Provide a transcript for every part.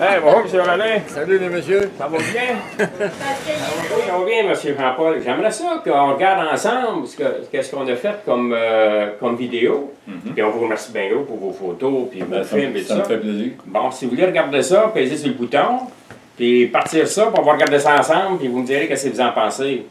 Hey, bonjour, M. Alain. Salut les messieurs. Ça va bien? Oui, ça va bien, M. Jean-Paul. J'aimerais ça qu'on regarde ensemble qu'est-ce qu'on a fait comme vidéo. Puis on vous remercie bien gros pour vos photos, puis vos films et tout ça. Ça me fait plaisir. Bon, si vous voulez regarder ça, pesez sur le bouton, puis partir ça, puis on va regarder ça ensemble, puis vous me direz qu'est-ce que vous en pensez.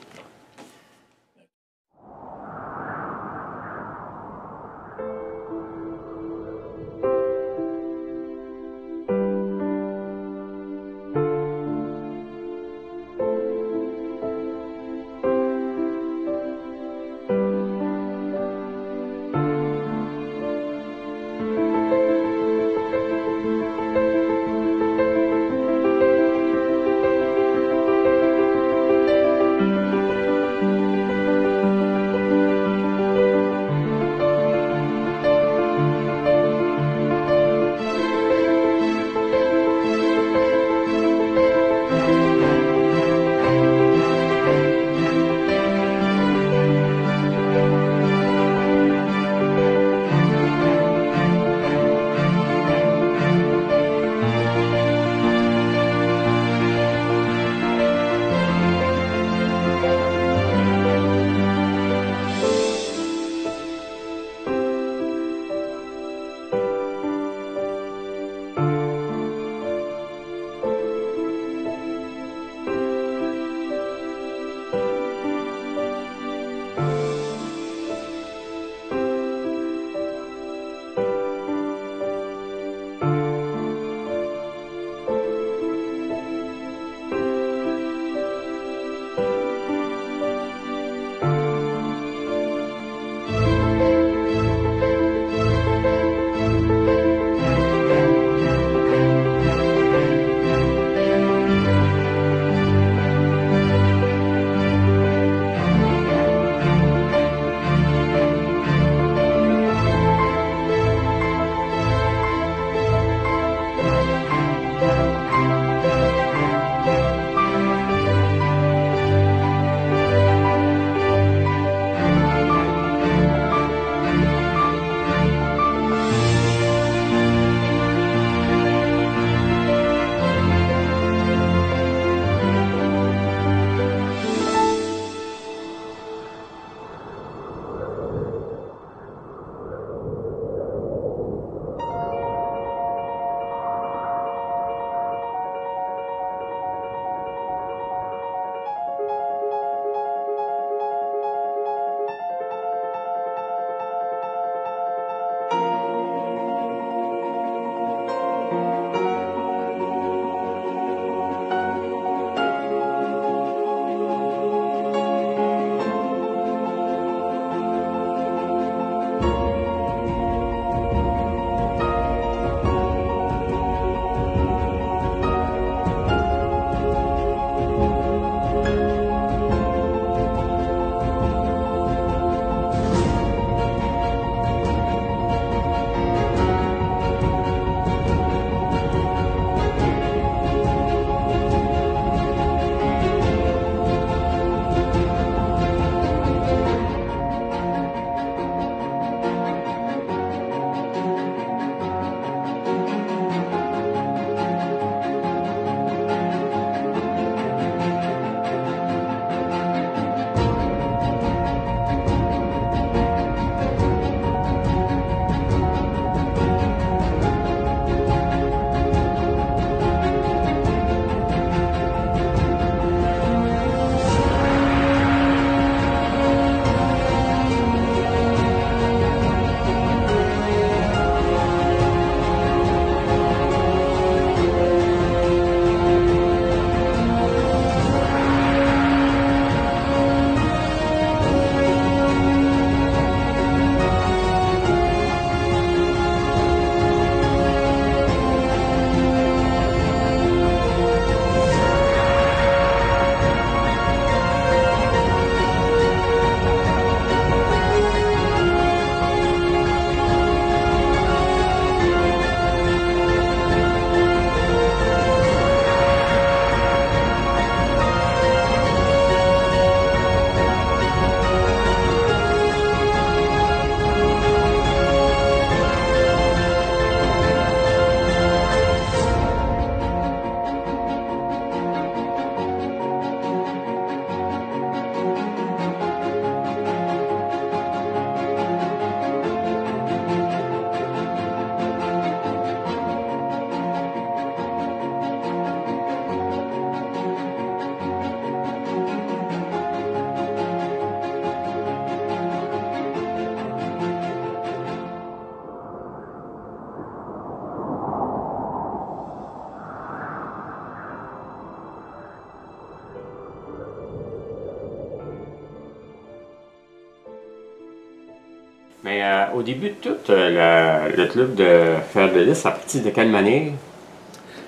Mais au début de tout, le club de fer de liste, ça a parti de quelle manière?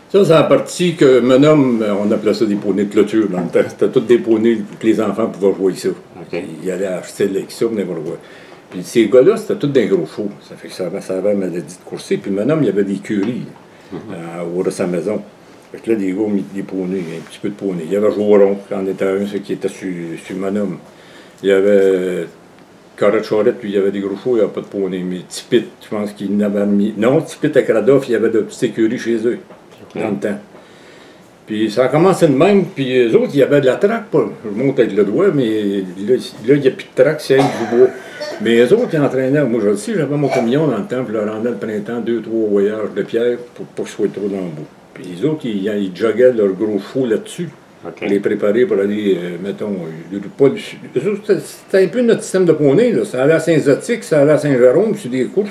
Ça a parti que mon homme, on appelait ça des poneys de clôture dans le temps. C'était tous des poneys que les enfants pouvaient jouer ça. Okay. Ils allaient acheter avec ça, venir voir. Puis ces gars-là, c'était tous des gros chevaux. Ça fait que ça avait maladie de courser. Puis mon homme, il y avait des curies au haut de sa maison. Fait que là, des gars ont mis des poneys, un petit peu de poneys. Il y avait Jouron, qui en était un, ceux qui était sur mon homme. Il y avait Carrette Charette, lui, il y avait des gros chevaux, il n'y avait pas de poneys. Mais Tipit, je pense qu'il n'avait mis. Non, Tipit à Cradoff, il y avait de petites écuries chez eux. Dans le temps. Puis ça a commencé de même, puis eux autres, il y avait de la traque, pas. Je monte avec le doigt, mais là il n'y a plus de traque, c'est du bois. Mais eux autres, ils entraînaient, moi je le sais, j'avais mon camion dans le temps, puis je leur rendais le printemps 2-3 voyages de pierre pour pas qu'ils soient trop dans le bout. Puis les autres, ils joggaient leurs gros chevaux là-dessus, pour les préparer pour aller, mettons, c'était un peu notre système de poney, là. Ça allait à Saint-Zotique, ça allait à Saint-Jérôme, puis c'est des courses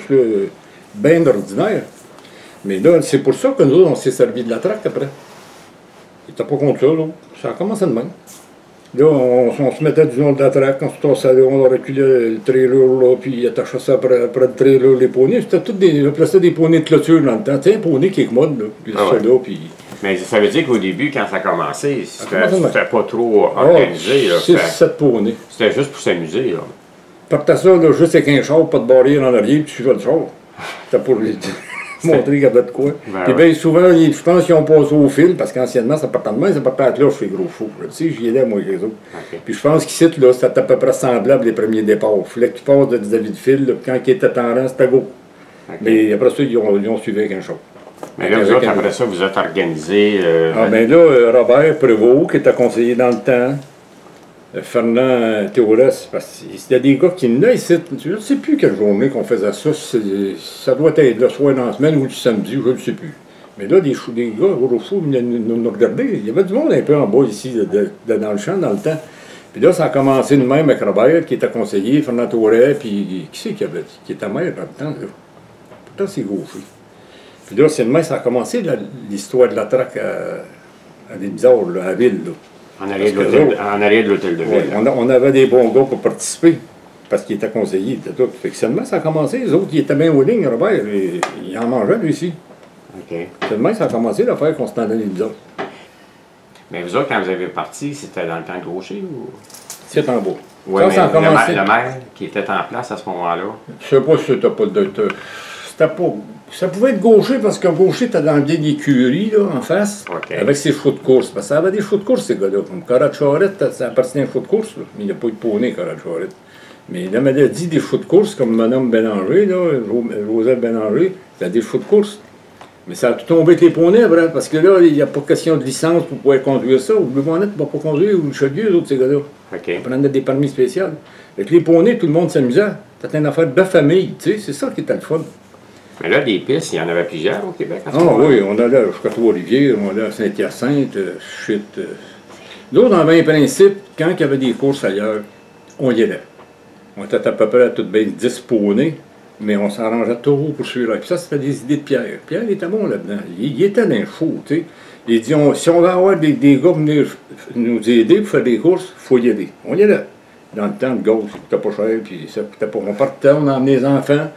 bien ordinaires. Mais là, c'est pour ça que nous, on s'est servi de la traque après. Ils n'étaient pas contre ça, là. Ça a commencé de même. Là, on se mettait du nom de la traque, on se tassait là, on reculait le trailer, là, puis il attachait ça après le trailer, les poneys. C'était tous des poneys de clôture dans le temps. Tu sais, un poney qui est commode, là. Puis ça, là, puis... Mais ça veut dire qu'au début, quand ça a commencé, c'était pas trop organisé. 6-7 poneys. C'était juste pour s'amuser, là. Partait ça, là, juste avec un char, pas de barrière en arrière, puis tu suivais le char. C'était pour les... montrer qu'il y avait de quoi. Puis bien souvent, je pense qu'ils ont passé au fil, parce qu'anciennement, ça partait de main, ça partait à cloche, ces gros fous. Tu sais, j'y allais, moi, avec les autres. Puis je pense qu'ici, là, c'était à peu près semblable les premiers départs. Il fallait que tu passes de vis-à-vis de fil, là, quand il était en rang, c'était beau. Mais après ça, ils ont suivi avec un char. Mais là, vous autres, après ça, vous êtes organisés... ben là, Robert Prévost, qui était conseiller dans le temps, Fernand Théorès, parce que c'était des gars qui venaient ici. Je ne sais plus quelle journée qu'on faisait ça. Ça doit être le soir dans la semaine ou le samedi, je ne sais plus. Mais là, des gars, gros fous, venaient nous regarder. Il y avait du monde un peu en bas ici, dans le champ, dans le temps. Puis là, ça a commencé de même avec Robert, qui était conseiller, Fernand Théorès, puis qui c'est qui était maire dans le temps, là? Pourtant, c'est gaucher. Puis là, c'est de même, ça a commencé l'histoire de la traque à des bizarres, là, à la ville, là. En arrière de l'hôtel de ville. Ouais, on avait des bons gars pour participer, parce qu'ils étaient conseillers, et tout. Fait que seulement ça a commencé, les autres, ils étaient bien willing, Robert, il en mangeait, lui aussi. OK. Seulement ça a commencé l'affaire qu'on se tendait les bizarres. Mais vous autres, quand vous avez parti, c'était dans le temps de Gaucher ou? C'est en bas. Oui, mais ça a commencé... le maire qui était en place à ce moment-là? Je sais pas si c'était pas de... C'était pas... Ça pouvait être Gaucher, parce que Gaucher était dans le vieille écurie, là, en face, avec ses chevaux de course. Parce que ça avait des chevaux de course, ces gars-là. Comme Carrette Charette, ça appartenait à un chevaux de course, là. Mais il n'y a pas eu de poney, Carrette Charette. Mais la maladie des chevaux de course, comme Mme Bélanger, là, Joseph Bélanger, c'était des chevaux de course. Mais ça a tout tombé avec les poneys, après, parce que là, il n'y a pas question de licence pour pouvoir conduire ça. Ou le bonnet, tu ne vas pas conduire, ou le chaudier, les autres, ces gars-là. Ils prenaient des permis spéciaux. Avec les poneys, tout le monde s'amusait. C'était une affaire de famille, tu sais, c'est ça qui était le fun. Mais là, des pistes, il y en avait plusieurs au Québec à ce moment-là. Oui, on allait jusqu'à Trois-Rivières, on allait à Saint-Hyacinthe, D'autres, on avait un principe, quand il y avait des courses ailleurs, on y allait. On était à peu près à tout bien 10 poneys, mais on s'arrangeait toujours pour celui-là. Puis ça, c'était des idées de Pierre. Pierre, il était bon là-dedans. Il était dans le show, tu sais. Il dit, si on va avoir des gars venir nous aider pour faire des courses, il faut y aller. On y allait. Dans le temps de gauche, ça coûtait pas cher, puis ça coûtait pas. On partait, on emmenait les enfants.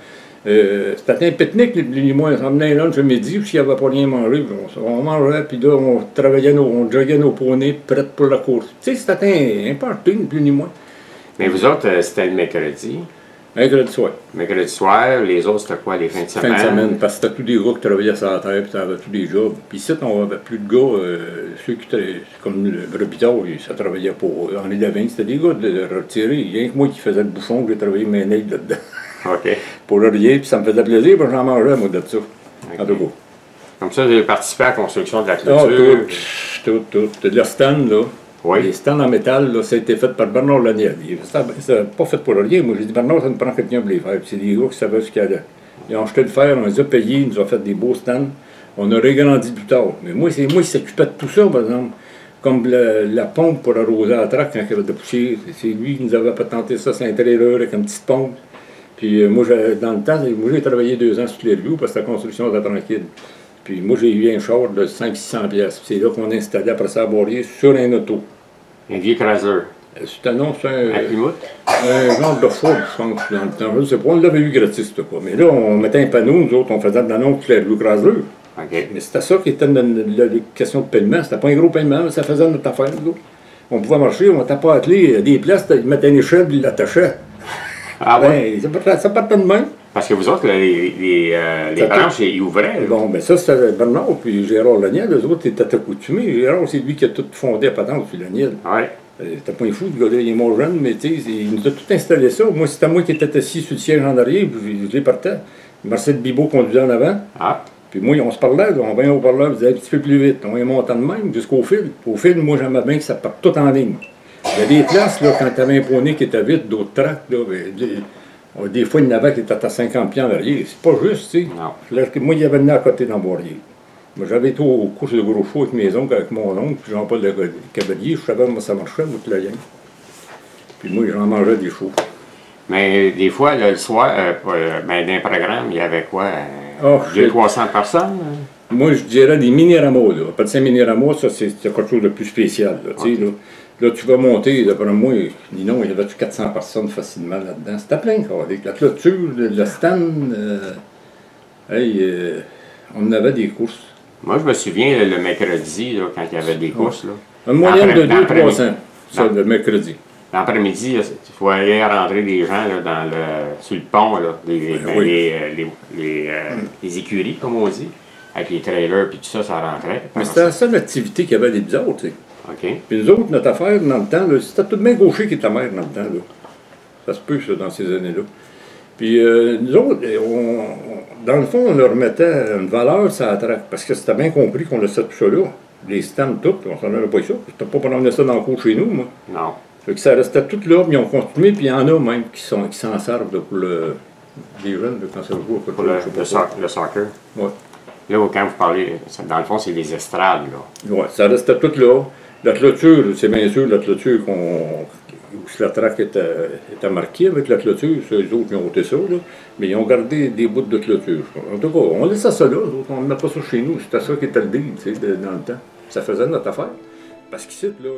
C'était un pique-nique, les mois, on emmenait un lunch le midi, puis s'il n'y avait pas rien à manger, on mangeait, puis là, on travaillait, on joguait nos poneys prêts pour la course. Tu sais, c'était un party, plus ni moins. Mais vous autres, c'était le mercredi? Mercredi soir. Mercredi soir, les autres, c'était quoi, les fins de semaine? Fin de semaine, parce que c'était tous des gars qui travaillaient sur la terre, puis avait tous des jobs. Puis ici, on avait plus de gars, ceux qui étaient, comme le Brebital, ça travaillait pour Henri Lavigne, c'était des gars de retirer. Il y a que moi qui faisais le bouchon, que j'ai travaillé mes nez là-dedans. OK. Pour rien, puis ça me faisait plaisir, parce que j'en mangeais, moi, de ça. En tout cas. Comme ça, vous avez participé à la construction de la clôture? Tout. De la stand, là. Oui. Les stands en métal, là, ça a été fait par Bernard Laniel. C'était pas fait pour rien. Moi, j'ai dit, Bernard, ça nous prend quelqu'un pour les faire. Puis c'est des gars qui savaient ce qu'il y avait. Ils ont acheté le fer, on les a payés, ils nous ont fait des beaux stands. On a régrandi plus tard. Mais moi, c'est moi qui s'occupais de tout ça, par exemple. Comme la pompe pour arroser la traque quand il y avait de poussière. C'est lui qui nous avait patenté ça, c'est un trailer avec une petite pompe. Puis moi, dans le temps, j'ai travaillé 2 ans sur Clermont parce que la construction était tranquille. Puis moi, j'ai eu un char de 500-600 pièces. C'est là qu'on installait après ça à Boirier sur un auto. Un vieux Chrysler. C'est un nom, c'est À Plymouth? un genre de Ford, je pense, dans le temps. Je ne sais pas, on l'avait eu gratis, quoi. Mais là, on mettait un panneau, nous autres, on faisait de l'annonce sur la rue Chrysler. OK. Mais c'était ça qui était la question de paiement. C'était pas un gros paiement, ça faisait notre affaire, nous autres. On pouvait marcher, on n'était pas attelé des places, ils mettaient une échelle, puis ils l'attachaient. Ah ouais? Ça partait de même. Parce que vous autres, là, les branches, ils ouvraient. Là. Bon, ben ça, c'était Bernard, puis Gérard Laniel, eux autres étaient accoutumés. Gérard, c'est lui qui a tout fondé à Patente, puis Laniel. Ouais. C'était pas un fou, le gars-là, il est mort jeune, mais tu sais, il nous a tout installé ça. Moi, c'était moi qui étais assis sur le siège en arrière, puis je les partais. Marcel Bibot conduisait en avant. Ah. Puis moi, on se parlait, là, on venait au parleur, on disait un petit peu plus vite. On est montant de même jusqu'au fil. Au fil, moi, j'aimais bien que ça parte tout en ligne. Il y a des places, là, quand tu avais un poney qui était vite, d'autres tracts, là, des fois, il y en avait qui étaient à 50 pieds en arrière. C'est pas juste, tu sais. Non. Moi, il y avait venu à côté dans Boirier. Moi, j'avais été aux courses de gros chevaux avec mes oncles, avec mon oncle, puis Jean-Paul le Cavalier. Je savais comment ça marchait, toute la gang. Puis moi, j'en mangeais des chevaux. Mais des fois, là, le soir, ben, dans un programme, il y avait quoi? 200-300 personnes? Moi, je dirais des mini-rameaux. On appelle ça mini-rameaux, ça, c'est quelque chose de plus spécial. Là, okay. Là, tu vas monter, d'après moi, dis non, il y avait 400 personnes facilement là-dedans. C'était plein, quoi. Avec la clôture, le stand, on avait des courses. Moi, je me souviens, le mercredi, là, quand il y avait des courses. Là, une moyenne de 200-300, ça, le mercredi. L'après-midi, il faut aller rentrer des gens là, sur le pont, là, les écuries, comme on dit, avec les trailers, puis tout ça, ça rentrait. Mais c'était la seule activité qu'il y avait des bizarres, tu sais. OK. Puis nous autres, notre affaire, dans le temps, c'était tout de même Gaucher qui était maire dans le temps, là. Ça se peut, ça, dans ces années-là. Puis nous autres, dans le fond, on leur mettait une valeur sur la traque, parce que c'était bien compris qu'on laissait tout ça là. Les stands, tout, on s'en allait pas ça. C'était pas pour emmener ça dans le cours chez nous, moi. Non. Fait que ça restait tout là, puis ils ont continué, puis il y en a même qui s'en servent là, pour les jeunes, là, quand ça joue. Pour le soccer. Oui. Là, quand vous parlez, dans le fond, c'est les estrades, là. Oui, ça restait tout là. La clôture, c'est bien sûr la clôture où la traque était marquée avec la clôture, c'est eux autres qui ont ôté ça, là, mais ils ont gardé des bouts de clôture. En tout cas, on laissait ça là, on ne met pas ça chez nous, c'était ça qui était le deal, tu sais, dans le temps. Ça faisait notre affaire. Parce qu'ici, là...